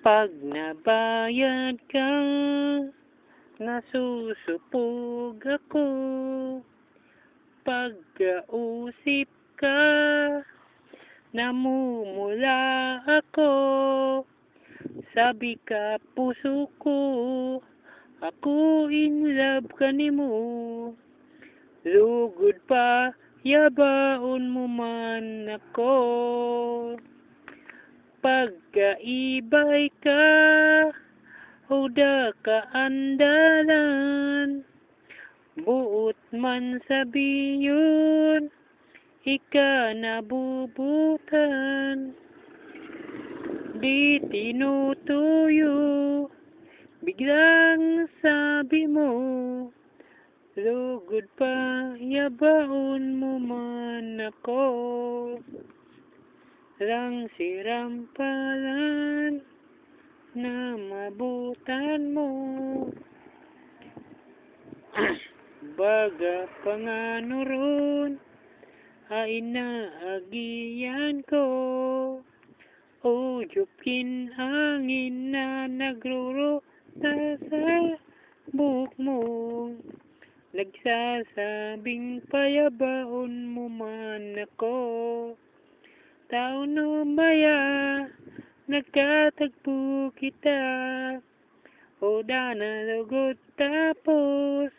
Pag nabayad ka, nasusupog ako. Pagkausip ka, namumula ako. Sabi ka puso ko, ako in love ka nimo. Lugod pa, yabaon mo man ako. Pagkaibay ka, huda ka andalan. Buot man sabiyon, ika nabubutan. Di tinutuyo, biglang sabi mo, lugod pa, yabaon mo man ako. Lang sirampalan na mabutan mo. Baga pangano ron, ay naagiyan ko. O jupkin hangin na nagrurota sa buhok mo. Nagsasabing payabaon mo man ako. Tao no maya, nagkatagpo kita. O dana lugod tapos,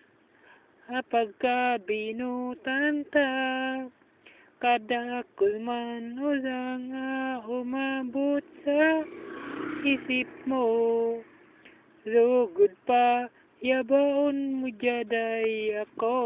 apagka binutan ta. Kada kulman o lang umabot sa isip mo. Lugod pa, yabaon mo jaday ako.